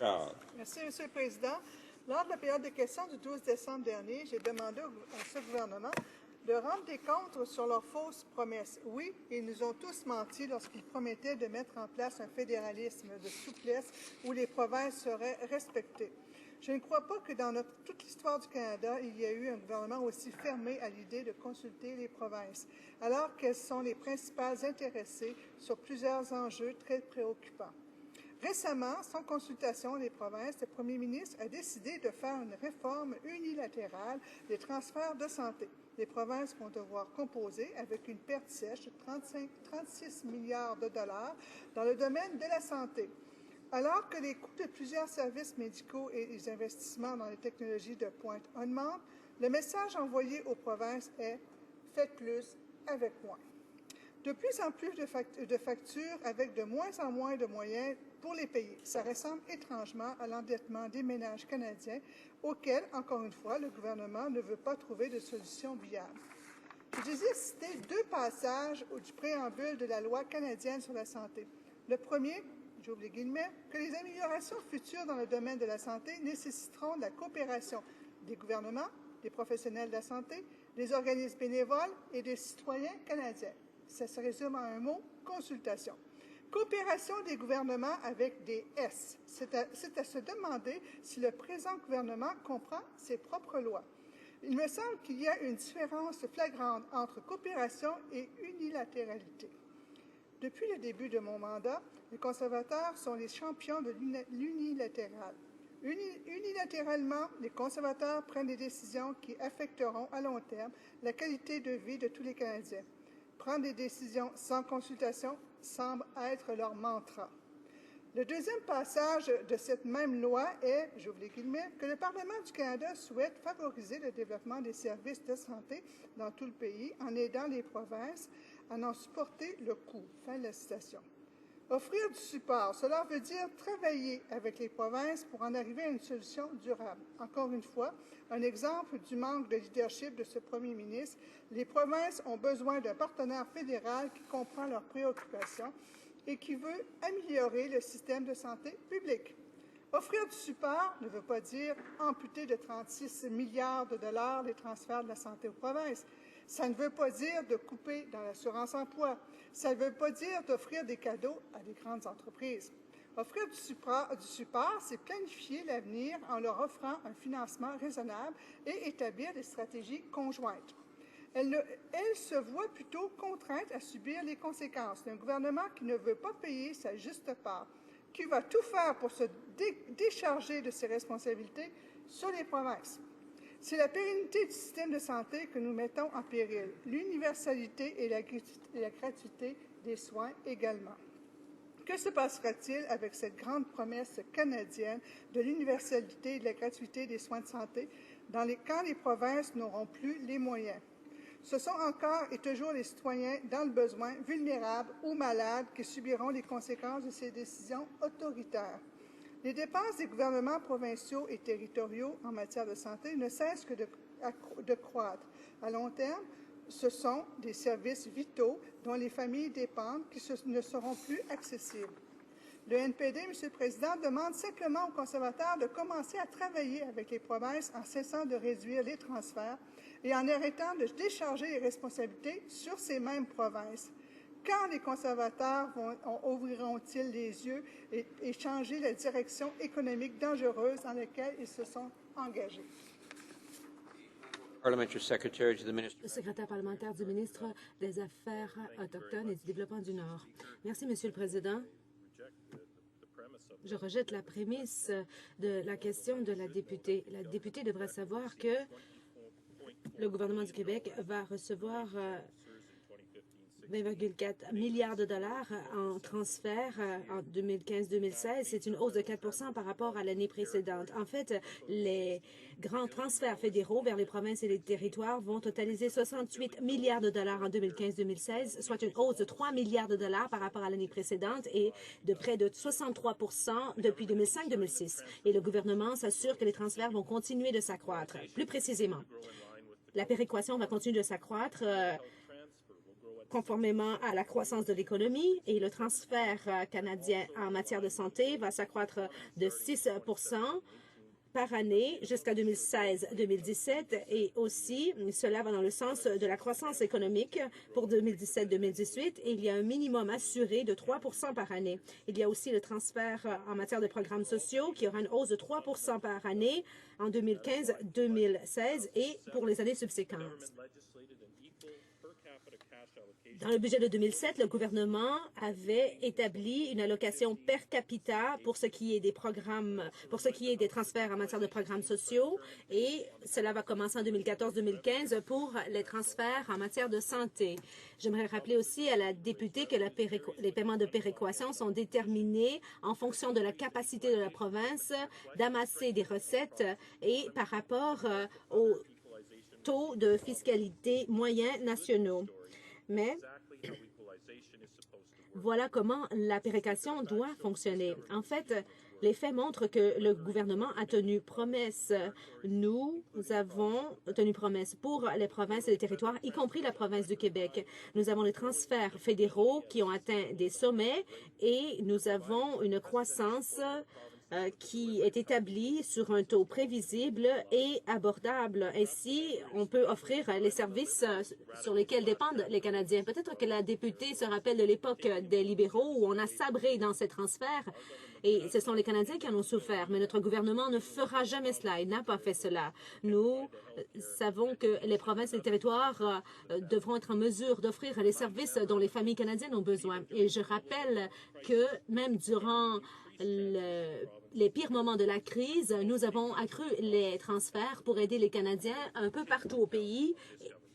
Child. Merci, Monsieur le Président. Lors de la période de questions du 12 décembre dernier, j'ai demandé à ce gouvernement de rendre des comptes sur leurs fausses promesses. Oui, ils nous ont tous menti lorsqu'ils promettaient de mettre en place un fédéralisme de souplesse où les provinces seraient respectées. Je ne crois pas que dans toute l'histoire du Canada, il y a eu un gouvernement aussi fermé à l'idée de consulter les provinces, alors qu'elles sont les principales intéressées sur plusieurs enjeux très préoccupants. Récemment, sans consultation des provinces, le premier ministre a décidé de faire une réforme unilatérale des transferts de santé. Les provinces vont devoir composer avec une perte sèche de 36 milliards de dollars dans le domaine de la santé. Alors que les coûts de plusieurs services médicaux et les investissements dans les technologies de pointe augmentent, le message envoyé aux provinces est « faites plus avec moins ». De plus en plus de factures avec de moins en moins de moyens pour les payer. Ça ressemble étrangement à l'endettement des ménages canadiens auquel, encore une fois, le gouvernement ne veut pas trouver de solution viable. Je désire citer deux passages du préambule de la loi canadienne sur la santé. Le premier, j'ouvre les guillemets, que les améliorations futures dans le domaine de la santé nécessiteront de la coopération des gouvernements, des professionnels de la santé, des organismes bénévoles et des citoyens canadiens. Ça se résume à un mot, consultation. Coopération des gouvernements avec des S. C'est à se demander si le présent gouvernement comprend ses propres lois. Il me semble qu'il y a une différence flagrante entre coopération et unilatéralité. Depuis le début de mon mandat, les conservateurs sont les champions de l'unilatéral. Unilatéralement, les conservateurs prennent des décisions qui affecteront à long terme la qualité de vie de tous les Canadiens. Prendre des décisions sans consultation semble être leur mantra. Le deuxième passage de cette même loi est, j'ouvre les guillemets, que le Parlement du Canada souhaite favoriser le développement des services de santé dans tout le pays en aidant les provinces à en supporter le coût. Fin de la citation. Offrir du support, cela veut dire travailler avec les provinces pour en arriver à une solution durable. Encore une fois, un exemple du manque de leadership de ce premier ministre. Les provinces ont besoin d'un partenaire fédéral qui comprend leurs préoccupations et qui veut améliorer le système de santé publique. Offrir du support ne veut pas dire amputer de 36 milliards de dollars les transferts de la santé aux provinces. Ça ne veut pas dire de couper dans l'assurance-emploi. Ça ne veut pas dire d'offrir des cadeaux à des grandes entreprises. Offrir du support, c'est planifier l'avenir en leur offrant un financement raisonnable et établir des stratégies conjointes. Elle se voit plutôt contrainte à subir les conséquences d'un gouvernement qui ne veut pas payer sa juste part, qui va tout faire pour se décharger de ses responsabilités sur les provinces. C'est la pérennité du système de santé que nous mettons en péril, l'universalité et la gratuité des soins également. Que se passera-t-il avec cette grande promesse canadienne de l'universalité et de la gratuité des soins de santé quand les provinces n'auront plus les moyens? Ce sont encore et toujours les citoyens dans le besoin, vulnérables ou malades, qui subiront les conséquences de ces décisions autoritaires. Les dépenses des gouvernements provinciaux et territoriaux en matière de santé ne cessent que de croître. À long terme, ce sont des services vitaux dont les familles dépendent qui ne seront plus accessibles. Le NPD, M. le Président, demande simplement aux conservateurs de commencer à travailler avec les provinces en cessant de réduire les transferts et en arrêtant de décharger les responsabilités sur ces mêmes provinces. Quand les conservateurs ouvriront-ils les yeux et changer la direction économique dangereuse dans laquelle ils se sont engagés? Le secrétaire parlementaire du ministre des Affaires autochtones et du Développement du Nord. Merci, Monsieur le Président. Je rejette la prémisse de la question de la députée. La députée devrait savoir que le gouvernement du Québec va recevoir 20,4 milliards de dollars en transfert en 2015-2016. C'est une hausse de 4 % par rapport à l'année précédente. En fait, les grands transferts fédéraux vers les provinces et les territoires vont totaliser 68 milliards de dollars en 2015-2016, soit une hausse de 3 milliards de dollars par rapport à l'année précédente et de près de 63 % depuis 2005-2006. Et le gouvernement s'assure que les transferts vont continuer de s'accroître. Plus précisément, la péréquation va continuer de s'accroître conformément à la croissance de l'économie et le transfert canadien en matière de santé va s'accroître de 6 par année jusqu'à 2016-2017 et aussi cela va dans le sens de la croissance économique pour 2017-2018 et il y a un minimum assuré de 3 par année. Il y a aussi le transfert en matière de programmes sociaux qui aura une hausse de 3 par année en 2015-2016 et pour les années subséquentes. Dans le budget de 2007, le gouvernement avait établi une allocation per capita pour ce qui est des programmes, pour ce qui est des transferts en matière de programmes sociaux et cela va commencer en 2014-2015 pour les transferts en matière de santé. J'aimerais rappeler aussi à la députée que les paiements de péréquation sont déterminés en fonction de la capacité de la province d'amasser des recettes et par rapport aux taux de fiscalité moyens nationaux. Mais voilà comment la péréquation doit fonctionner. En fait, les faits montrent que le gouvernement a tenu promesse. Nous avons tenu promesse pour les provinces et les territoires, y compris la province du Québec. Nous avons les transferts fédéraux qui ont atteint des sommets et nous avons une croissance qui est établi sur un taux prévisible et abordable. Ainsi, on peut offrir les services sur lesquels dépendent les Canadiens. Peut-être que la députée se rappelle de l'époque des libéraux où on a sabré dans ces transferts et ce sont les Canadiens qui en ont souffert. Mais notre gouvernement ne fera jamais cela. Il n'a pas fait cela. Nous savons que les provinces et les territoires devront être en mesure d'offrir les services dont les familles canadiennes ont besoin. Et je rappelle que même durant les pires moments de la crise, nous avons accru les transferts pour aider les Canadiens un peu partout au pays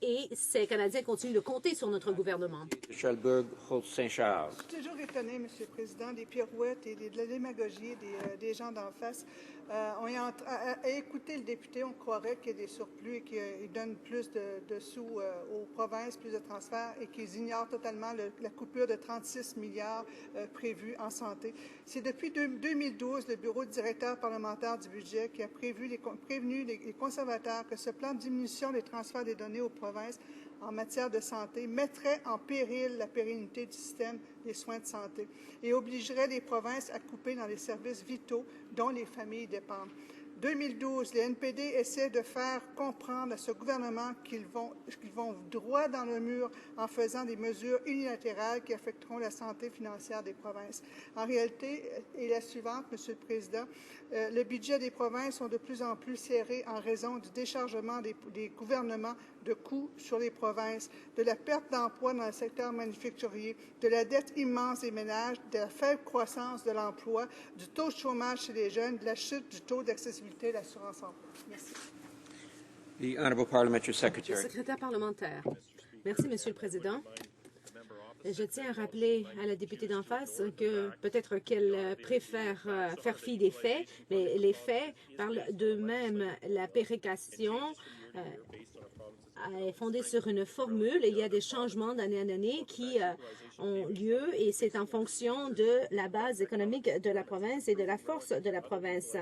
et ces Canadiens continuent de compter sur notre gouvernement. Shelburne-Holtz-Saint-Charles. Je suis toujours étonné, M. le Président, des pirouettes et de la démagogie des gens d'en face. À écouter le député, on croirait qu'il y a des surplus et qu'il donne plus de sous aux provinces, plus de transferts et qu'ils ignorent totalement la coupure de 36 milliards prévue en santé. C'est depuis 2012 le Bureau du directeur parlementaire du budget qui a prévenu les conservateurs que ce plan de diminution des transferts des données aux provinces en matière de santé mettrait en péril la pérennité du système des soins de santé et obligerait les provinces à couper dans les services vitaux dont les familles dépendent. 2012, les NPD essaient de faire comprendre à ce gouvernement qu'ils vont droit dans le mur en faisant des mesures unilatérales qui affecteront la santé financière des provinces. En réalité, est la suivante, Monsieur le Président, le budget des provinces sont de plus en plus serrés en raison du déchargement des gouvernements de coûts sur les provinces, de la perte d'emploi dans le secteur manufacturier, de la dette immense des ménages, de la faible croissance de l'emploi, du taux de chômage chez les jeunes, de la chute du taux d'accessibilité à l'assurance emploi. Merci. The Honourable Parliamentary Secretary. Le secrétaire parlementaire. Merci, Monsieur le Président. Je tiens à rappeler à la députée d'en face que peut-être qu'elle préfère faire fi des faits, mais les faits parlent d'eux-mêmes. La péréquation est fondée sur une formule et il y a des changements d'année en année qui ont lieu et c'est en fonction de la base économique de la province et de la force de la province.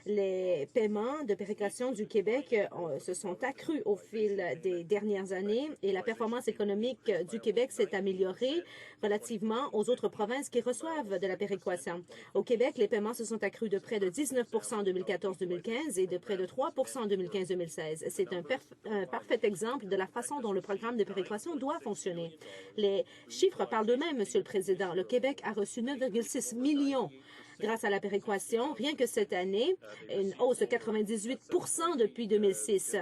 Les paiements de péréquation du Québec se sont accrus au fil des dernières années et la performance économique du Québec s'est améliorée relativement aux autres provinces qui reçoivent de la péréquation. Au Québec, les paiements se sont accrus de près de 19 en 2014-2015 et de près de 3 en 2015-2016. C'est un parfait exemple de la façon dont le programme de péréquation doit fonctionner. Les chiffres parlent d'eux-mêmes, Monsieur le Président. Le Québec a reçu 9,6 millions grâce à la péréquation. Rien que cette année, une hausse de 98 depuis 2006.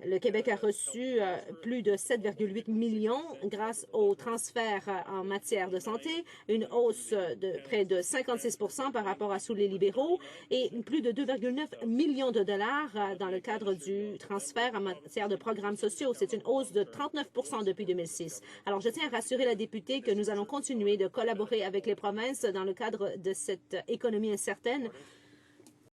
Le Québec a reçu plus de 7,8 millions grâce aux transferts en matière de santé, une hausse de près de 56 par rapport à sous les libéraux et plus de 2,9 millions de dollars dans le cadre du transfert en matière de programmes sociaux. C'est une hausse de 39 depuis 2006. Alors, je tiens à rassurer la députée que nous allons continuer de collaborer avec les provinces dans le cadre de cette économie incertaine